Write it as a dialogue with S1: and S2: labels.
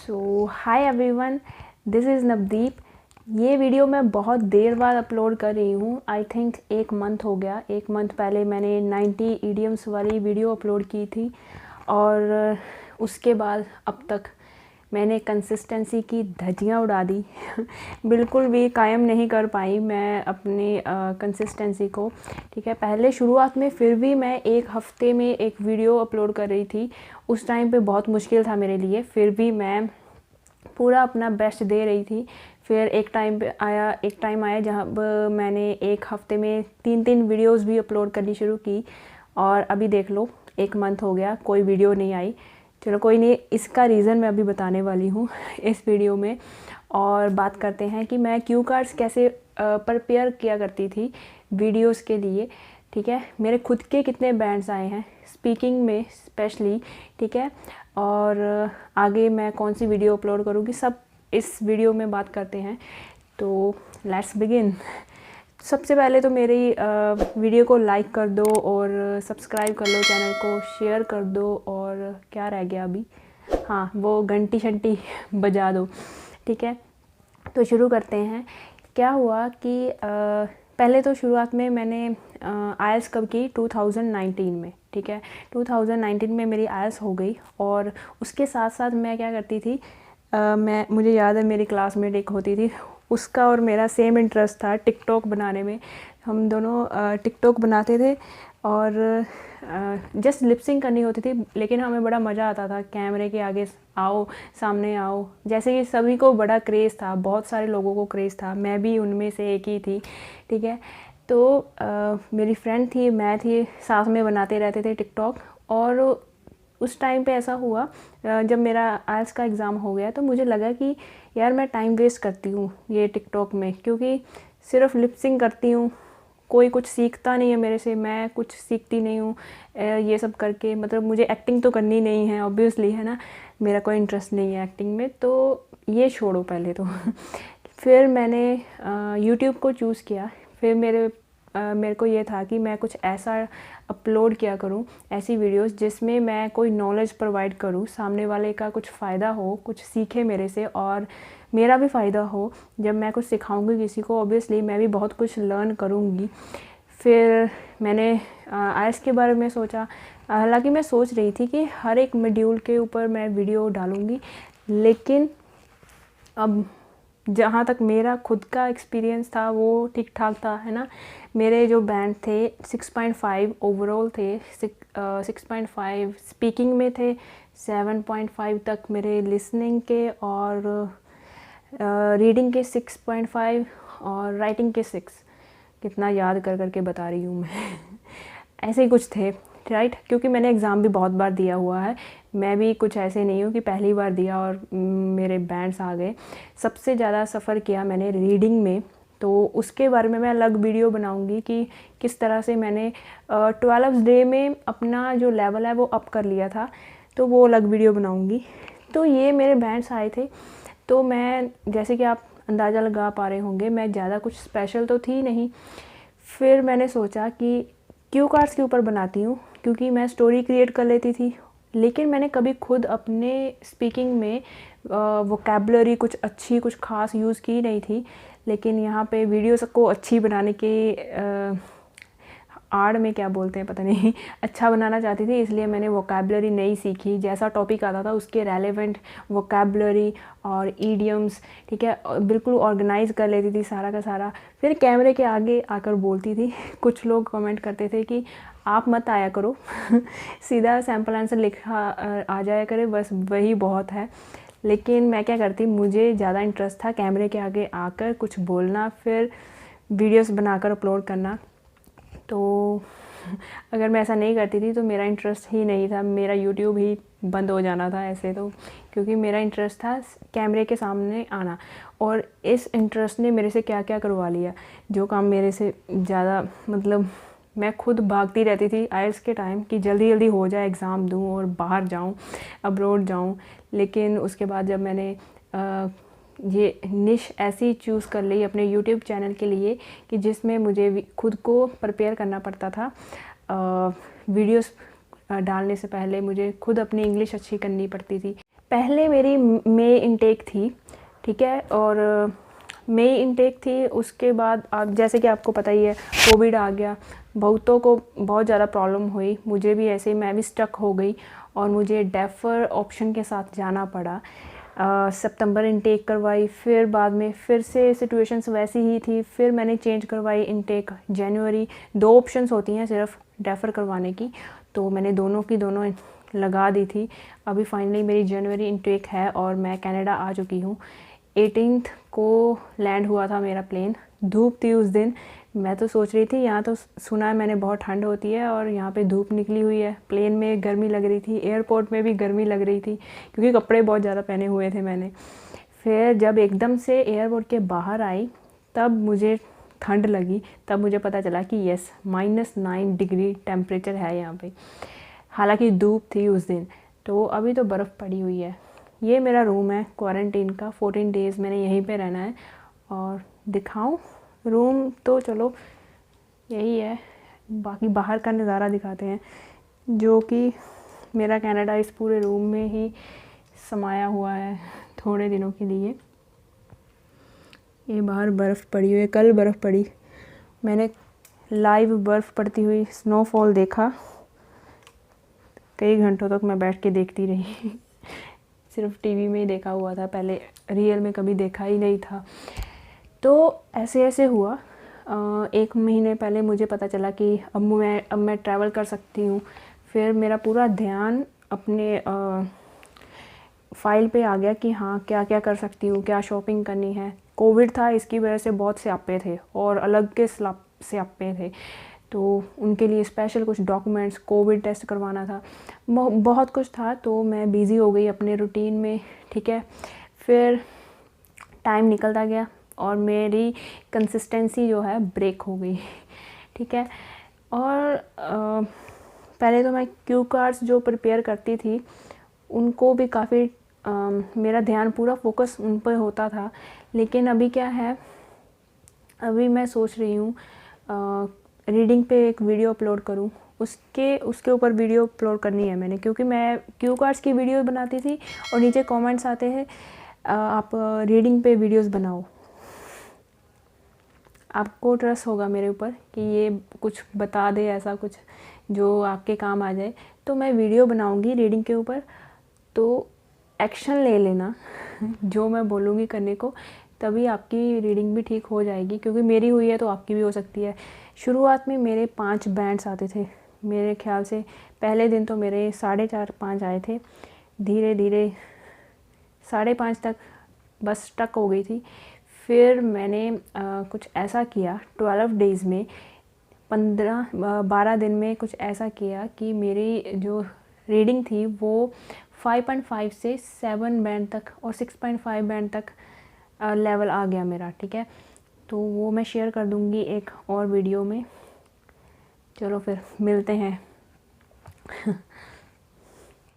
S1: So hi everyone, this is Navdeep. ये video मैं बहुत देर बाद अपलोड कर रही हूँ। आई थिंक 1 मंथ हो गया। 1 मंथ पहले मैंने 90 इडियम्स वाली वीडियो अपलोड की थी और उसके बाद अब तक मैंने कंसिस्टेंसी की धज्जियाँ उड़ा दी बिल्कुल भी कायम नहीं कर पाई मैं अपनी कंसिस्टेंसी को। ठीक है, पहले शुरुआत में फिर भी मैं 1 हफ़्ते में एक वीडियो अपलोड कर रही थी। उस टाइम पे बहुत मुश्किल था मेरे लिए, फिर भी मैं पूरा अपना बेस्ट दे रही थी। फिर एक टाइम आया जहाँ मैंने 1 हफ़्ते में 3-3 वीडियोस भी अपलोड करनी शुरू की और अभी देख लो 1 मंथ हो गया, कोई वीडियो नहीं आई। चलो कोई नहीं, इसका रीज़न मैं अभी बताने वाली हूँ इस वीडियो में। और बात करते हैं कि मैं क्यू कार्ड्स कैसे प्रिपेयर किया करती थी वीडियोस के लिए। ठीक है, मेरे खुद के कितने बैंड्स आए हैं स्पीकिंग में स्पेशली। ठीक है, और आगे मैं कौन सी वीडियो अपलोड करूँगी सब इस वीडियो में बात करते हैं। तो लेट्स बिगिन। सबसे पहले तो मेरी वीडियो को लाइक कर दो और सब्सक्राइब कर लो, चैनल को शेयर कर दो और क्या रह गया अभी, हाँ वो घंटी शंटी बजा दो। ठीक है, तो शुरू करते हैं। क्या हुआ कि पहले तो शुरुआत में मैंने आइल्स कब की 2019 में। ठीक है, 2019 में मेरी आइल्स हो गई और उसके साथ साथ मैं क्या करती थी, मुझे याद है मेरी क्लासमेट एक होती थी, उसका और मेरा सेम इंटरेस्ट था टिकटॉक बनाने में। हम दोनों टिकटॉक बनाते थे और जस्ट लिपसिंग करनी होती थी, लेकिन हमें बड़ा मज़ा आता था। कैमरे के आगे आओ, सामने आओ, जैसे कि सभी को बड़ा क्रेज़ था, बहुत सारे लोगों को क्रेज़ था, मैं भी उनमें से एक ही थी। ठीक है, तो मेरी फ्रेंड थी, मैं थी, साथ में बनाते रहते थे टिकटॉक। और उस टाइम पे ऐसा हुआ जब मेरा आइल्स का एग्ज़ाम हो गया तो मुझे लगा कि यार मैं टाइम वेस्ट करती हूँ ये टिकटॉक में, क्योंकि सिर्फ लिपसिंग करती हूँ, कोई कुछ सीखता नहीं है मेरे से, मैं कुछ सीखती नहीं हूँ ये सब करके। मतलब मुझे एक्टिंग तो करनी नहीं है ऑब्वियसली, है ना, मेरा कोई इंटरेस्ट नहीं है एक्टिंग में, तो ये छोड़ो पहले तो फिर मैंने यूट्यूब को चूज़ किया। फिर मेरे को ये था कि मैं कुछ ऐसा अपलोड किया करूं, ऐसी वीडियोस जिसमें मैं कोई नॉलेज प्रोवाइड करूं, सामने वाले का कुछ फ़ायदा हो, कुछ सीखे मेरे से और मेरा भी फ़ायदा हो। जब मैं कुछ सिखाऊंगी किसी को, ऑब्वियसली मैं भी बहुत कुछ लर्न करूंगी। फिर मैंने आइल्स के बारे में सोचा। हालांकि मैं सोच रही थी कि हर एक मॉड्यूल के ऊपर मैं वीडियो डालूँगी, लेकिन अब जहाँ तक मेरा खुद का एक्सपीरियंस था वो ठीक ठाक था, है ना। मेरे जो बैंड थे 6.5 ओवरऑल थे, 6.5 स्पीकिंग में थे, 7.5 तक मेरे लिसनिंग के और रीडिंग के 6.5 और राइटिंग के 6। कितना याद कर करके बता रही हूँ मैं ऐसे ही कुछ थे, राइट, क्योंकि मैंने एग्ज़ाम भी बहुत बार दिया हुआ है। मैं भी कुछ ऐसे नहीं हूँ कि पहली बार दिया और मेरे बैंड्स आ गए। सबसे ज़्यादा सफ़र किया मैंने रीडिंग में, तो उसके बारे में मैं अलग वीडियो बनाऊँगी कि किस तरह से मैंने 12th डे में अपना जो लेवल है वो अप कर लिया था, तो वो अलग वीडियो बनाऊँगी। तो ये मेरे बैंड्स आए थे। तो मैं, जैसे कि आप अंदाज़ा लगा पा रहे होंगे, मैं ज़्यादा कुछ स्पेशल तो थी नहीं। फिर मैंने सोचा कि क्यू कार्ड्स के ऊपर बनाती हूँ, क्योंकि मैं स्टोरी क्रिएट कर लेती थी, लेकिन मैंने कभी खुद अपने स्पीकिंग में वोकैबुलरी कुछ अच्छी कुछ ख़ास यूज़ की नहीं थी। लेकिन यहाँ पे वीडियोस को अच्छी बनाने के आड़ में क्या बोलते हैं पता नहीं अच्छा बनाना चाहती थी, इसलिए मैंने वोकैबुलरी नहीं सीखी। जैसा टॉपिक आता था उसके रेलेवेंट वोकैबुलरी और ईडियम्स, ठीक है, बिल्कुल ऑर्गेनाइज़ कर लेती थी सारा का सारा। फिर कैमरे के आगे आकर बोलती थी। कुछ लोग कमेंट करते थे कि आप मत आया करो सीधा सैम्पल आंसर लिखा आ जाया करे, बस वही बहुत है। लेकिन मैं क्या करती, मुझे ज़्यादा इंटरेस्ट था कैमरे के आगे आकर कुछ बोलना, फिर वीडियोस बनाकर अपलोड करना। तो अगर मैं ऐसा नहीं करती थी तो मेरा इंटरेस्ट ही नहीं था, मेरा यूट्यूब ही बंद हो जाना था ऐसे तो, क्योंकि मेरा इंटरेस्ट था कैमरे के सामने आना। और इस इंटरेस्ट ने मेरे से क्या क्या करवा लिया, जो काम मेरे से ज़्यादा, मतलब मैं खुद भागती रहती थी आइल्स के टाइम कि जल्दी जल्दी हो जाए, एग्ज़ाम दूँ और बाहर जाऊँ, अब्रॉड जाऊँ। लेकिन उसके बाद जब मैंने ये निश ऐसी चूज़ कर ली अपने यूट्यूब चैनल के लिए कि जिसमें मुझे खुद को प्रिपेयर करना पड़ता था। वीडियोस डालने से पहले मुझे खुद अपनी इंग्लिश अच्छी करनी पड़ती थी। पहले मेरी मई इनटेक थी, ठीक है, और मई इनटेक थी। उसके बाद आप जैसे कि आपको पता ही है कोविड आ गया, बहुतों को बहुत ज़्यादा प्रॉब्लम हुई, मुझे भी ऐसे ही, मैं भी स्टक हो गई और मुझे डेफर ऑप्शन के साथ जाना पड़ा। सितंबर इनटेक करवाई, फिर बाद में फिर से सिचुएशंस वैसी ही थी, फिर मैंने चेंज करवाई इनटेक जनवरी। 2 ऑप्शंस होती हैं सिर्फ डेफर करवाने की, तो मैंने दोनों की दोनों लगा दी थी। अभी फाइनली मेरी जनवरी इनटेक है और मैं कनाडा आ चुकी हूँ। 18th को लैंड हुआ था मेरा प्लेन। धूप थी उस दिन, मैं तो सोच रही थी यहाँ तो सुना है मैंने बहुत ठंड होती है और यहाँ पे धूप निकली हुई है। प्लेन में गर्मी लग रही थी, एयरपोर्ट में भी गर्मी लग रही थी क्योंकि कपड़े बहुत ज़्यादा पहने हुए थे मैंने। फिर जब एकदम से एयरपोर्ट के बाहर आई तब मुझे ठंड लगी, तब मुझे पता चला कि यस -9 डिग्री टेम्परेचर है यहाँ पे। हालांकि धूप थी उस दिन, तो अभी तो बर्फ़ पड़ी हुई है। ये मेरा रूम है क्वारंटीन का, 14 डेज़ मैंने यहीं पे रहना है। और दिखाऊं रूम तो चलो यही है, बाकी बाहर का नज़ारा दिखाते हैं, जो कि मेरा कनाडा इस पूरे रूम में ही समाया हुआ है थोड़े दिनों के लिए। ये बाहर बर्फ़ पड़ी हुई है, कल बर्फ़ पड़ी, मैंने लाइव बर्फ़ पड़ती हुई स्नोफॉल देखा। कई घंटों तक मैं बैठ के देखती रही सिर्फ टीवी में ही देखा हुआ था, पहले रियल में कभी देखा ही नहीं था। तो ऐसे ऐसे हुआ। 1 महीने पहले मुझे पता चला कि अब मैं ट्रैवल कर सकती हूँ। फिर मेरा पूरा ध्यान अपने फ़ाइल पे आ गया कि हाँ क्या क्या कर सकती हूँ, क्या शॉपिंग करनी है। कोविड था, इसकी वजह से बहुत स्यापे थे और अलग के स्यापे थे, तो उनके लिए स्पेशल कुछ डॉक्यूमेंट्स, कोविड टेस्ट करवाना था, बहुत कुछ था। तो मैं बिज़ी हो गई अपने रूटीन में, ठीक है। फिर टाइम निकलता गया और मेरी कंसिस्टेंसी जो है ब्रेक हो गई, ठीक है। और पहले तो मैं क्यू कार्ड्स जो प्रिपेयर करती थी उनको भी काफ़ी मेरा ध्यान पूरा फोकस उन पर होता था। लेकिन अभी क्या है, अभी मैं सोच रही हूँ रीडिंग पे एक वीडियो अपलोड करूँ, उसके ऊपर वीडियो अपलोड करनी है मैंने, क्योंकि मैं क्यू कार्ड्स की वीडियो बनाती थी और नीचे कमेंट्स आते हैं आप रीडिंग पे वीडियोस बनाओ। आपको ट्रस्ट होगा मेरे ऊपर कि ये कुछ बता दे, ऐसा कुछ जो आपके काम आ जाए, तो मैं वीडियो बनाऊंगी रीडिंग के ऊपर, तो एक्शन ले लेना जो मैं बोलूँगी करने को, तभी आपकी रीडिंग भी ठीक हो जाएगी। क्योंकि मेरी हुई है तो आपकी भी हो सकती है। शुरुआत में मेरे 5 बैंड्स आते थे मेरे ख्याल से, पहले दिन तो मेरे 4.5-5 आए थे, धीरे धीरे 5.5 तक बस स्टक हो गई थी। फिर मैंने कुछ ऐसा किया 12 डेज़ में, 12 दिन में कुछ ऐसा किया कि मेरी जो रीडिंग थी वो 5.5 से 7 बैंड तक और 6.5 बैंड तक लेवल आ गया मेरा, ठीक है। तो वो मैं शेयर कर दूँगी एक और वीडियो में। चलो फिर मिलते हैं